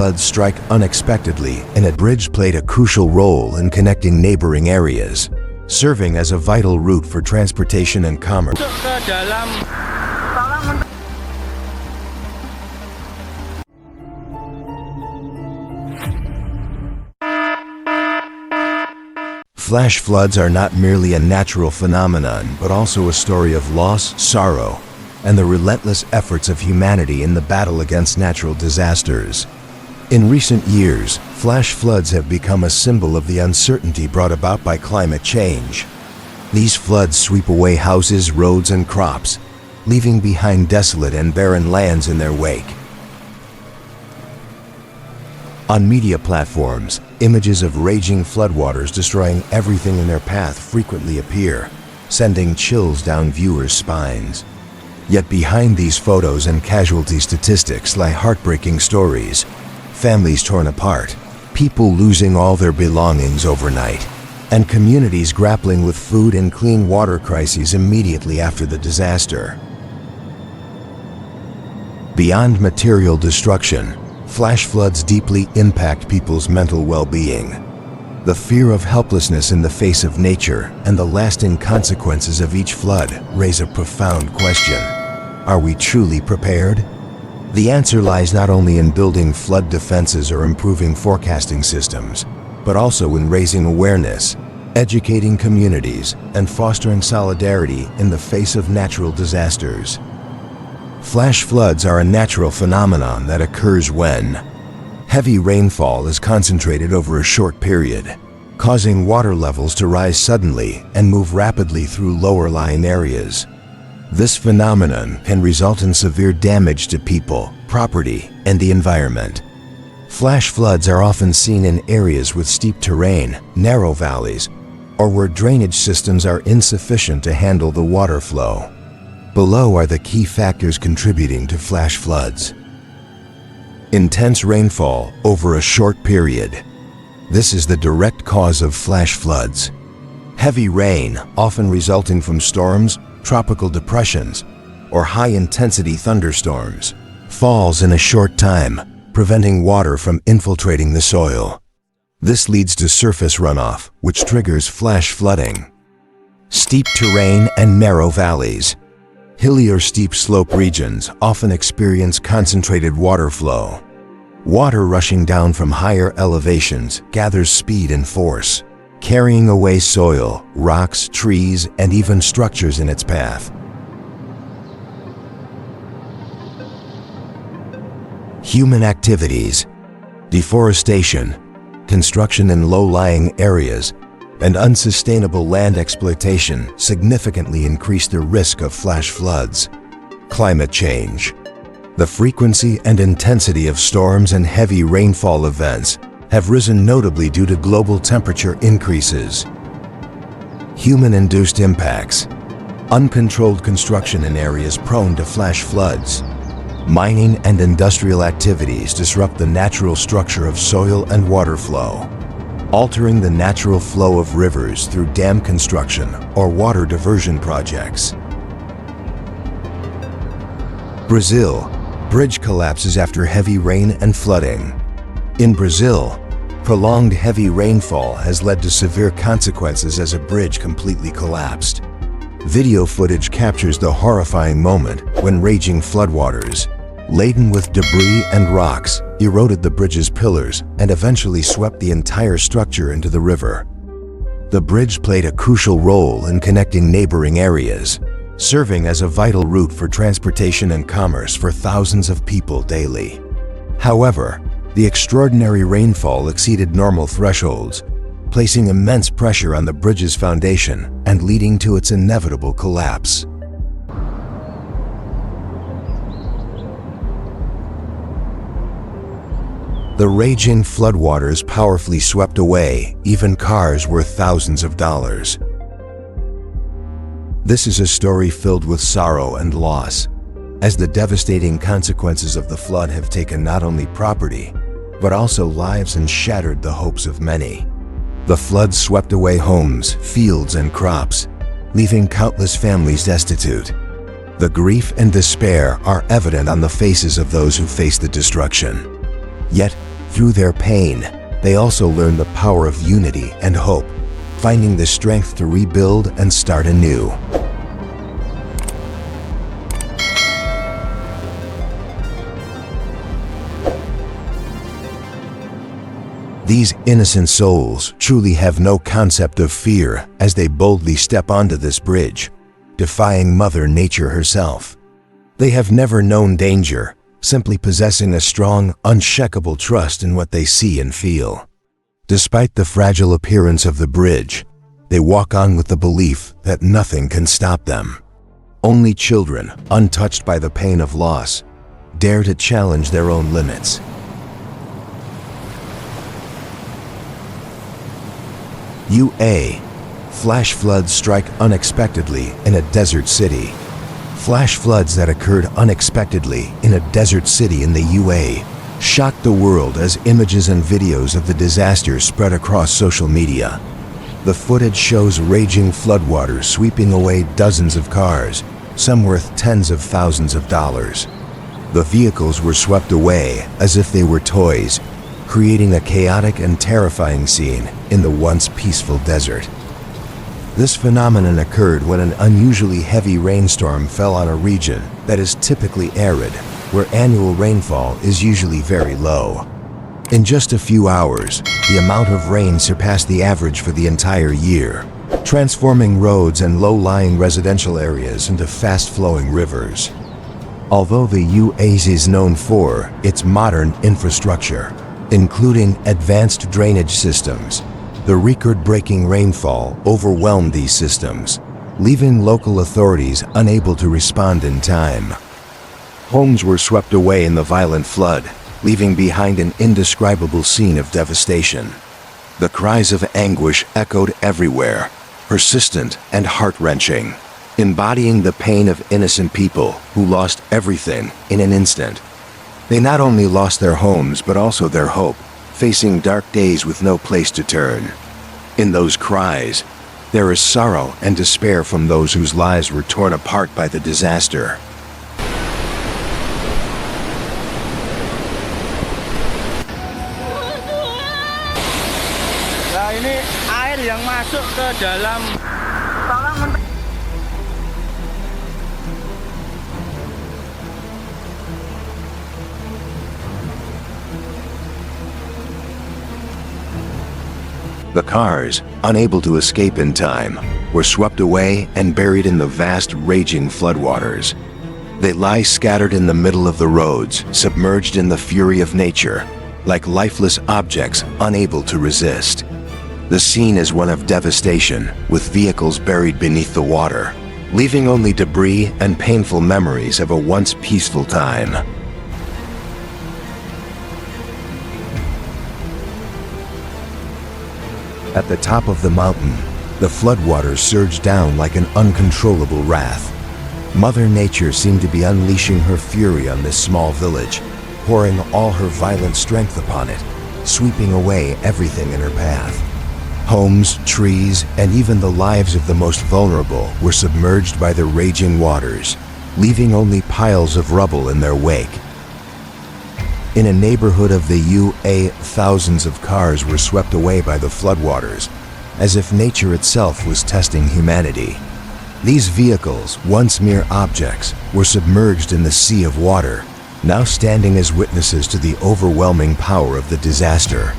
Floods strike unexpectedly, and a bridge played a crucial role in connecting neighboring areas, serving as a vital route for transportation and commerce. Flash floods are not merely a natural phenomenon, but also a story of loss, sorrow, and the relentless efforts of humanity in the battle against natural disasters. In recent years, flash floods have become a symbol of the uncertainty brought about by climate change. These floods sweep away houses, roads, and crops, leaving behind desolate and barren lands in their wake. On media platforms, images of raging floodwaters destroying everything in their path frequently appear, sending chills down viewers' spines. Yet behind these photos and casualty statistics lie heartbreaking stories. Families torn apart, people losing all their belongings overnight, and communities grappling with food and clean water crises immediately after the disaster. Beyond material destruction, flash floods deeply impact people's mental well-being. The fear of helplessness in the face of nature and the lasting consequences of each flood raise a profound question. Are we truly prepared? The answer lies not only in building flood defenses or improving forecasting systems, but also in raising awareness, educating communities, and fostering solidarity in the face of natural disasters. Flash floods are a natural phenomenon that occurs when heavy rainfall is concentrated over a short period, causing water levels to rise suddenly and move rapidly through lower-lying areas. This phenomenon can result in severe damage to people, property, and the environment. Flash floods are often seen in areas with steep terrain, narrow valleys, or where drainage systems are insufficient to handle the water flow. Below are the key factors contributing to flash floods. Intense rainfall over a short period. This is the direct cause of flash floods. Heavy rain, often resulting from storms, tropical depressions, or high-intensity thunderstorms, falls in a short time, preventing water from infiltrating the soil. This leads to surface runoff, which triggers flash flooding. Steep terrain and narrow valleys. Hilly or steep slope regions often experience concentrated water flow. Water rushing down from higher elevations gathers speed and force, carrying away soil, rocks, trees, and even structures in its path. Human activities, deforestation, construction in low-lying areas, and unsustainable land exploitation significantly increase the risk of flash floods. Climate change. The frequency and intensity of storms and heavy rainfall events have risen notably due to global temperature increases. Human-induced impacts. Uncontrolled construction in areas prone to flash floods. Mining and industrial activities disrupt the natural structure of soil and water flow, altering the natural flow of rivers through dam construction or water diversion projects. Brazil. Bridge collapses after heavy rain and flooding. In Brazil, prolonged heavy rainfall has led to severe consequences as a bridge completely collapsed. Video footage captures the horrifying moment when raging floodwaters, laden with debris and rocks, eroded the bridge's pillars and eventually swept the entire structure into the river. The bridge played a crucial role in connecting neighboring areas, serving as a vital route for transportation and commerce for thousands of people daily. However, the extraordinary rainfall exceeded normal thresholds, placing immense pressure on the bridge's foundation and leading to its inevitable collapse. The raging floodwaters powerfully swept away even cars worth thousands of dollars. This is a story filled with sorrow and loss, as the devastating consequences of the flood have taken not only property, but also lives and shattered the hopes of many. The flood swept away homes, fields, and crops, leaving countless families destitute. The grief and despair are evident on the faces of those who faced the destruction. Yet, Through their pain, they also learn the power of unity and hope, finding the strength to rebuild and start anew. These innocent souls truly have no concept of fear as they boldly step onto this bridge, defying Mother Nature herself. They have never known danger, simply possessing a strong, unshakable trust in what they see and feel. Despite the fragile appearance of the bridge, they walk on with the belief that nothing can stop them. Only children, untouched by the pain of loss, dare to challenge their own limits. UA. Flash floods strike unexpectedly in a desert city. Flash floods that occurred unexpectedly in a desert city in the UA shocked the world as images and videos of the disaster spread across social media. The footage shows raging floodwaters sweeping away dozens of cars, some worth tens of thousands of dollars. The vehicles were swept away as if they were toys, creating a chaotic and terrifying scene in the once peaceful desert. This phenomenon occurred when an unusually heavy rainstorm fell on a region that is typically arid, where annual rainfall is usually very low. In just a few hours, the amount of rain surpassed the average for the entire year, transforming roads and low-lying residential areas into fast-flowing rivers. Although the UAE is known for its modern infrastructure, including advanced drainage systems, the record-breaking rainfall overwhelmed these systems, leaving local authorities unable to respond in time. Homes were swept away in the violent flood, leaving behind an indescribable scene of devastation. The cries of anguish echoed everywhere, persistent and heart-wrenching, embodying the pain of innocent people who lost everything in an instant. They not only lost their homes, but also their hope, facing dark days with no place to turn. In those cries, there is sorrow and despair from those whose lives were torn apart by the disaster. Nah, ini air yang masuk ke dalam. The cars, unable to escape in time, were swept away and buried in the vast, raging floodwaters. They lie scattered in the middle of the roads, submerged in the fury of nature, like lifeless objects unable to resist. The scene is one of devastation, with vehicles buried beneath the water, leaving only debris and painful memories of a once peaceful time. At the top of the mountain, the floodwaters surged down like an uncontrollable wrath. Mother Nature seemed to be unleashing her fury on this small village, pouring all her violent strength upon it, sweeping away everything in her path. Homes, trees, and even the lives of the most vulnerable were submerged by the raging waters, leaving only piles of rubble in their wake. In a neighborhood of the UA, thousands of cars were swept away by the floodwaters, as if nature itself was testing humanity. These vehicles, once mere objects, were submerged in the sea of water, now standing as witnesses to the overwhelming power of the disaster.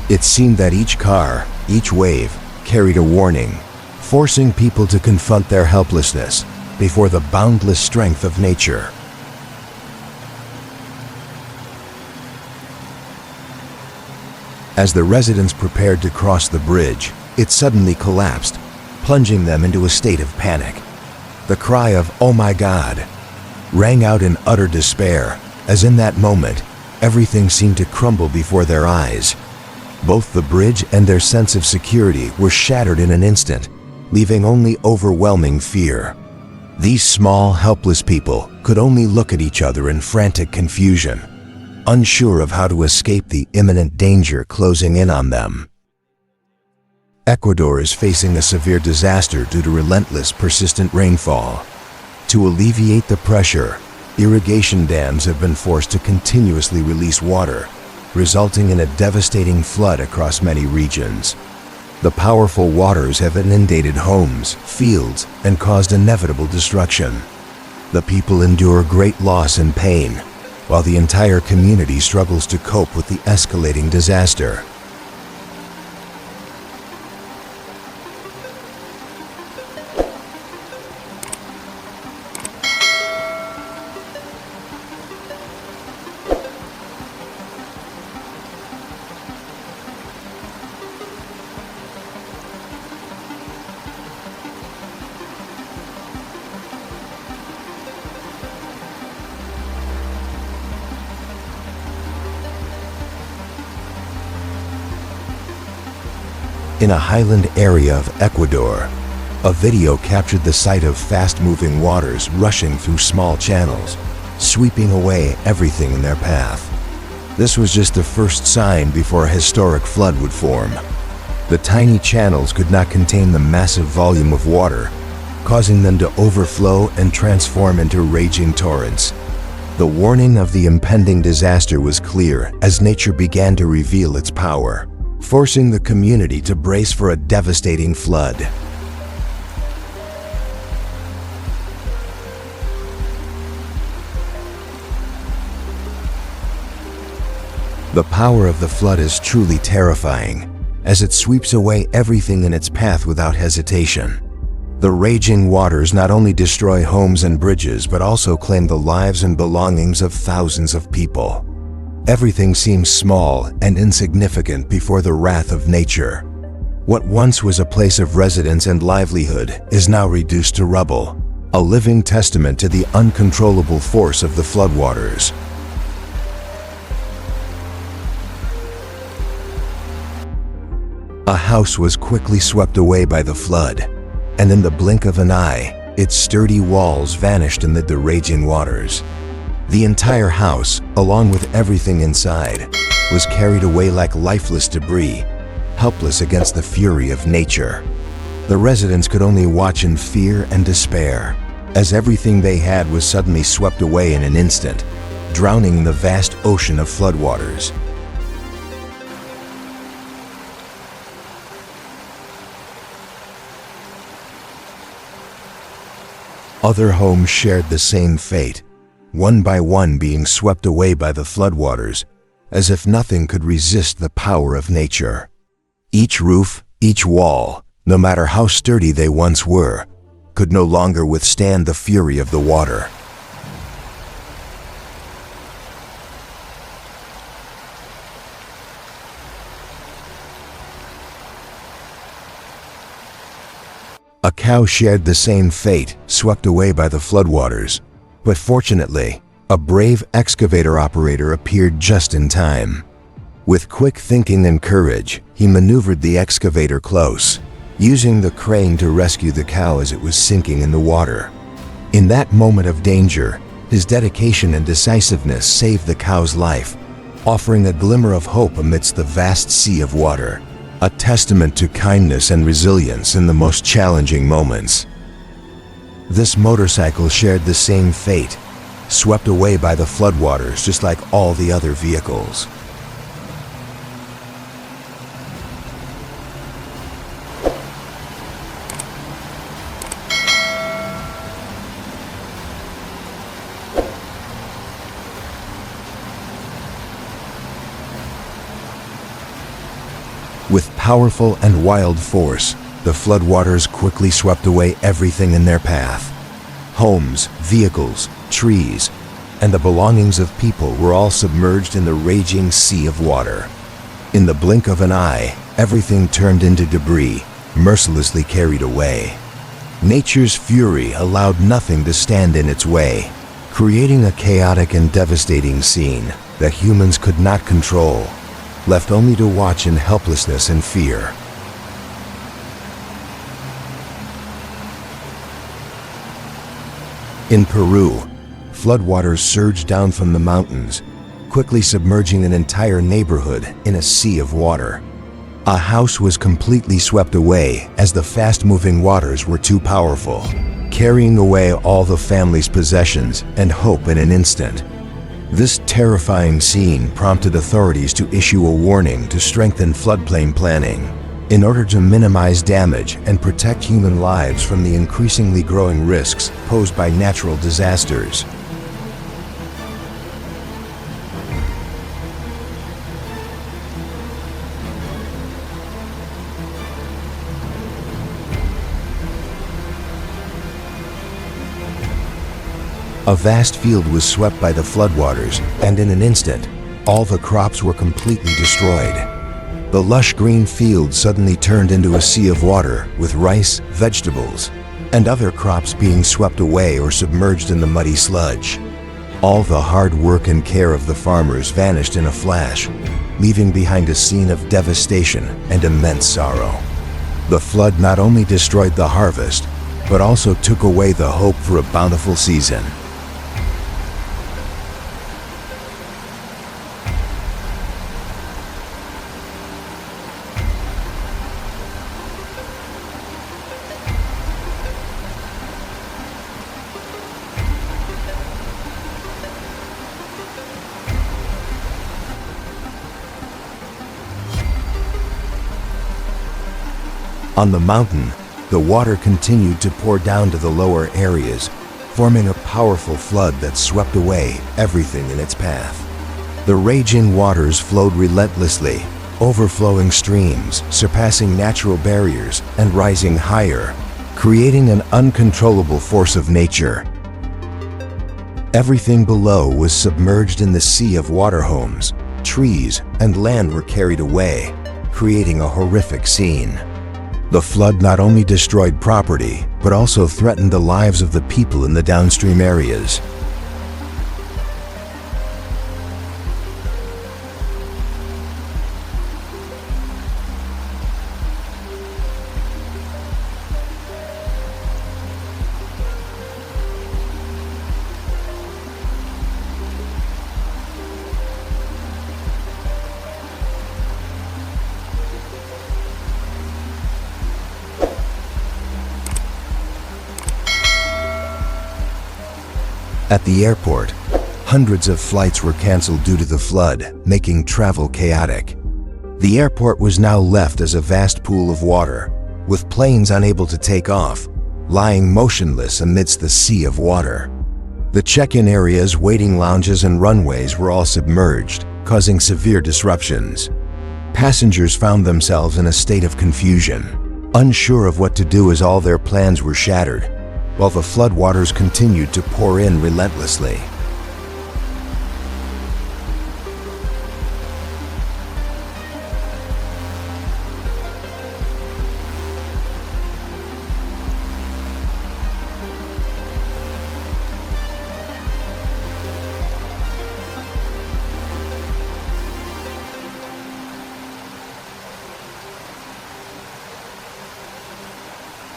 It seemed that each car, each wave, carried a warning, forcing people to confront their helplessness before the boundless strength of nature. As the residents prepared to cross the bridge, it suddenly collapsed, plunging them into a state of panic. The cry of "Oh my God!" rang out in utter despair, as in that moment, everything seemed to crumble before their eyes. Both the bridge and their sense of security were shattered in an instant, leaving only overwhelming fear. These small, helpless people could only look at each other in frantic confusion, unsure of how to escape the imminent danger closing in on them. Ecuador is facing a severe disaster due to relentless, persistent rainfall. To alleviate the pressure, irrigation dams have been forced to continuously release water, resulting in a devastating flood across many regions. The powerful waters have inundated homes, fields, and caused inevitable destruction. The people endure great loss and pain, while the entire community struggles to cope with the escalating disaster. In a highland area of Ecuador, a video captured the sight of fast-moving waters rushing through small channels, sweeping away everything in their path. This was just the first sign before a historic flood would form. The tiny channels could not contain the massive volume of water, causing them to overflow and transform into raging torrents. The warning of the impending disaster was clear as nature began to reveal its power, forcing the community to brace for a devastating flood. The power of the flood is truly terrifying, as it sweeps away everything in its path without hesitation. The raging waters not only destroy homes and bridges, but also claim the lives and belongings of thousands of people. Everything seems small and insignificant before the wrath of nature. What once was a place of residence and livelihood is now reduced to rubble, a living testament to the uncontrollable force of the floodwaters. A house was quickly swept away by the flood, and in the blink of an eye, its sturdy walls vanished amid the raging waters. The entire house, along with everything inside, was carried away like lifeless debris, helpless against the fury of nature. The residents could only watch in fear and despair, as everything they had was suddenly swept away in an instant, drowning in the vast ocean of floodwaters. Other homes shared the same fate, one by one being swept away by the floodwaters, as if nothing could resist the power of nature. Each roof, each wall, no matter how sturdy they once were, could no longer withstand the fury of the water. A cow shared the same fate, swept away by the floodwaters. But fortunately, a brave excavator operator appeared just in time. With quick thinking and courage, he maneuvered the excavator close, using the crane to rescue the cow as it was sinking in the water. In that moment of danger, his dedication and decisiveness saved the cow's life, offering a glimmer of hope amidst the vast sea of water, a testament to kindness and resilience in the most challenging moments. This motorcycle shared the same fate, swept away by the floodwaters just like all the other vehicles. With powerful and wild force, the floodwaters quickly swept away everything in their path. Homes, vehicles, trees, and the belongings of people were all submerged in the raging sea of water. In the blink of an eye, everything turned into debris, mercilessly carried away. Nature's fury allowed nothing to stand in its way, creating a chaotic and devastating scene that humans could not control, left only to watch in helplessness and fear. In Peru, floodwaters surged down from the mountains, quickly submerging an entire neighborhood in a sea of water. A house was completely swept away as the fast-moving waters were too powerful, carrying away all the family's possessions and hope in an instant. This terrifying scene prompted authorities to issue a warning to strengthen floodplain planning in order to minimize damage and protect human lives from the increasingly growing risks posed by natural disasters. A vast field was swept by the floodwaters, and in an instant, all the crops were completely destroyed. The lush green field suddenly turned into a sea of water with rice, vegetables, and other crops being swept away or submerged in the muddy sludge. All the hard work and care of the farmers vanished in a flash, leaving behind a scene of devastation and immense sorrow. The flood not only destroyed the harvest, but also took away the hope for a bountiful season. On the mountain, the water continued to pour down to the lower areas, forming a powerful flood that swept away everything in its path. The raging waters flowed relentlessly, overflowing streams, surpassing natural barriers, and rising higher, creating an uncontrollable force of nature. Everything below was submerged in the sea of water. Homes, trees, and land were carried away, creating a horrific scene. The flood not only destroyed property, but also threatened the lives of the people in the downstream areas. At the airport, hundreds of flights were canceled due to the flood, making travel chaotic. The airport was now left as a vast pool of water, with planes unable to take off, lying motionless amidst the sea of water. The check-in areas, waiting lounges, and runways were all submerged, causing severe disruptions. Passengers found themselves in a state of confusion, unsure of what to do as all their plans were shattered, while the floodwaters continued to pour in relentlessly.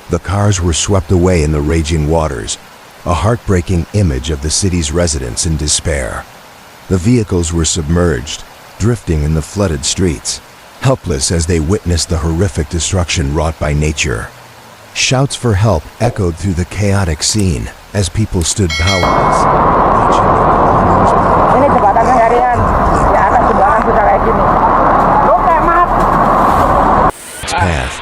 The cars were swept away in the raging waters, a heartbreaking image of the city's residents in despair. The vehicles were submerged, drifting in the flooded streets, helpless as they witnessed the horrific destruction wrought by nature. Shouts for help echoed through the chaotic scene as people stood powerless, watching their belongings Ini jembatan harian di atas jembatan sudah kayak gini. Lo kayak maaf. its path,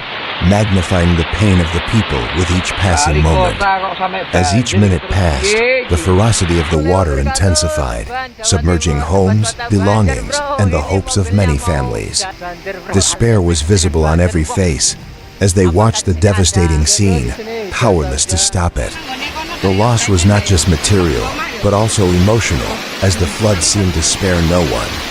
magnifying the pain of the people with each passing moment. As each minute passed, the ferocity of the water intensified, submerging homes, belongings, and the hopes of many families. Despair was visible on every face as they watched the devastating scene, powerless to stop it. The loss was not just material, but also emotional, as the flood seemed to spare no one.